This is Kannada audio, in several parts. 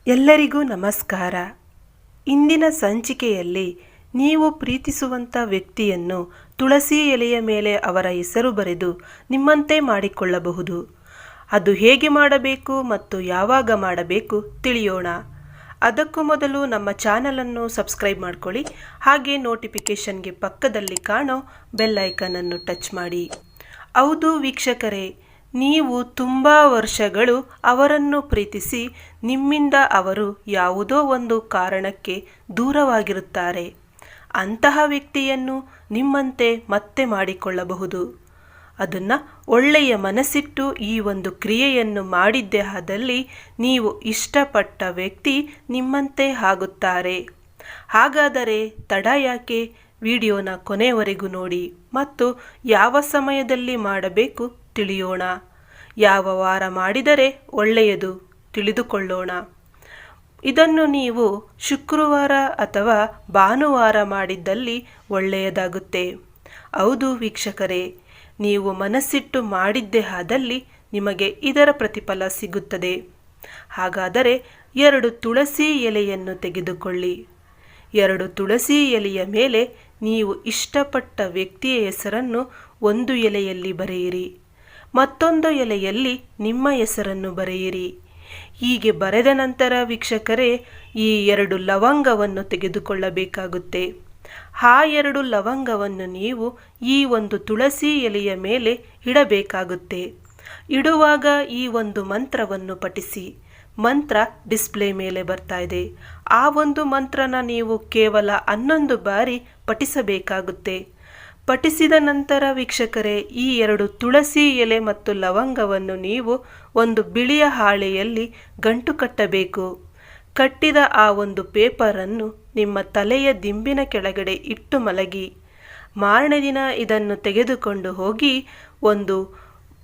ಎಲ್ಲರಿಗೂ ನಮಸ್ಕಾರ. ಇಂದಿನ ಸಂಚಿಕೆಯಲ್ಲಿ ನೀವು ಪ್ರೀತಿಸುವಂಥ ವ್ಯಕ್ತಿಯನ್ನು ತುಳಸಿ ಎಲೆಯ ಮೇಲೆ ಅವರ ಹೆಸರು ಬರೆದು ನಿಮ್ಮಂತೆ ಮಾಡಿಕೊಳ್ಳಬಹುದು. ಅದು ಹೇಗೆ ಮಾಡಬೇಕು ಮತ್ತು ಯಾವಾಗ ಮಾಡಬೇಕು ತಿಳಿಯೋಣ. ಅದಕ್ಕೂ ಮೊದಲು ನಮ್ಮ ಚಾನಲನ್ನು ಸಬ್ಸ್ಕ್ರೈಬ್ ಮಾಡ್ಕೊಳ್ಳಿ. ಹಾಗೆ ನೋಟಿಫಿಕೇಷನ್ಗೆ ಪಕ್ಕದಲ್ಲಿ ಕಾಣೋ ಬೆಲ್ ಐಕನನ್ನು ಟಚ್ ಮಾಡಿ. ಹೌದು ವೀಕ್ಷಕರೇ, ನೀವು ತುಂಬ ವರ್ಷಗಳು ಅವರನ್ನು ಪ್ರೀತಿಸಿ ನಿಮ್ಮಿಂದ ಅವರು ಯಾವುದೋ ಒಂದು ಕಾರಣಕ್ಕೆ ದೂರವಾಗಿರುತ್ತಾರೆ. ಅಂತಹ ವ್ಯಕ್ತಿಯನ್ನು ನಿಮ್ಮಂತೆ ಮತ್ತೆ ಮಾಡಿಕೊಳ್ಳಬಹುದು. ಅದನ್ನು ಒಳ್ಳೆಯ ಮನಸ್ಸಿಟ್ಟು ಈ ಒಂದು ಕ್ರಿಯೆಯನ್ನು ಮಾಡಿದ್ದೇ ಆದಲ್ಲಿ ನೀವು ಇಷ್ಟಪಟ್ಟ ವ್ಯಕ್ತಿ ನಿಮ್ಮಂತೆ ಆಗುತ್ತಾರೆ. ಹಾಗಾದರೆ ತಡ ಯಾಕೆ? ವಿಡಿಯೋನ ಕೊನೆಯವರೆಗೂ ನೋಡಿ ಮತ್ತು ಯಾವ ಸಮಯದಲ್ಲಿ ಮಾಡಬೇಕು ತಿಳಿಯೋಣ. ಯಾವ ವಾರ ಮಾಡಿದರೆ ಒಳ್ಳೆಯದು ತಿಳಿದುಕೊಳ್ಳೋಣ. ಇದನ್ನು ನೀವು ಶುಕ್ರವಾರ ಅಥವಾ ಭಾನುವಾರ ಮಾಡಿದ್ದಲ್ಲಿ ಒಳ್ಳೆಯದಾಗುತ್ತೆ. ಹೌದು ವೀಕ್ಷಕರೇ, ನೀವು ಮನಸ್ಸಿಟ್ಟು ಮಾಡಿದ್ದೇ ಆದಲ್ಲಿ ನಿಮಗೆ ಇದರ ಪ್ರತಿಫಲ ಸಿಗುತ್ತದೆ. ಹಾಗಾದರೆ 2 ತುಳಸಿ ಎಲೆಯನ್ನು ತೆಗೆದುಕೊಳ್ಳಿ. 2 ತುಳಸಿ ಎಲೆಯ ಮೇಲೆ ನೀವು ಇಷ್ಟಪಟ್ಟ ವ್ಯಕ್ತಿಯ ಹೆಸರನ್ನು ಒಂದು ಎಲೆಯಲ್ಲಿ ಬರೆಯಿರಿ, ಮತ್ತೊಂದು ಎಲೆಯಲ್ಲಿ ನಿಮ್ಮ ಹೆಸರನ್ನು ಬರೆಯಿರಿ. ಹೀಗೆ ಬರೆದ ನಂತರ ವೀಕ್ಷಕರೇ, ಈ 2 ಲವಂಗವನ್ನು ತೆಗೆದುಕೊಳ್ಳಬೇಕಾಗುತ್ತೆ. ಆ 2 ಲವಂಗವನ್ನು ನೀವು ಈ ಒಂದು ತುಳಸಿ ಎಲೆಯ ಮೇಲೆ ಇಡಬೇಕಾಗುತ್ತೆ. ಇಡುವಾಗ ಈ ಒಂದು ಮಂತ್ರವನ್ನು ಪಠಿಸಿ. ಮಂತ್ರ ಡಿಸ್ಪ್ಲೇ ಮೇಲೆ ಬರ್ತಾ ಇದೆ. ಆ ಒಂದು ಮಂತ್ರನ ನೀವು ಕೇವಲ 11 ಬಾರಿ ಪಠಿಸಬೇಕಾಗುತ್ತೆ. ಪಠಿಸಿದ ನಂತರ ವೀಕ್ಷಕರೇ, ಈ 2 ತುಳಸಿ ಎಲೆ ಮತ್ತು ಲವಂಗವನ್ನು ನೀವು ಒಂದು ಬಿಳಿಯ ಹಾಳೆಯಲ್ಲಿ ಗಂಟು ಕಟ್ಟಬೇಕು. ಕಟ್ಟಿದ ಆ ಒಂದು ಪೇಪರನ್ನು ನಿಮ್ಮ ತಲೆಯ ದಿಂಬಿನ ಕೆಳಗಡೆ ಇಟ್ಟು ಮಲಗಿ. ಮಾರನೇ ದಿನ ಇದನ್ನು ತೆಗೆದುಕೊಂಡು ಹೋಗಿ ಒಂದು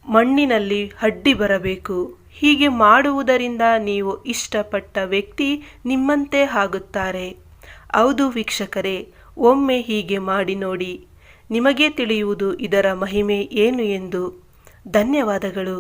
ಮಣ್ಣಿನಲ್ಲಿ ಅಡ್ಡಿ ಬರಬೇಕು. ಹೀಗೆ ಮಾಡುವುದರಿಂದ ನೀವು ಇಷ್ಟಪಟ್ಟ ವ್ಯಕ್ತಿ ನಿಮ್ಮಂತೆ ಆಗುತ್ತಾರೆ. ಹೌದು ವೀಕ್ಷಕರೇ, ಒಮ್ಮೆ ಹೀಗೆ ಮಾಡಿ ನೋಡಿ. ನಿಮಗೆ ತಿಳಿಯುವುದು ಇದರ ಮಹಿಮೆ ಏನು ಎಂದು. ಧನ್ಯವಾದಗಳು.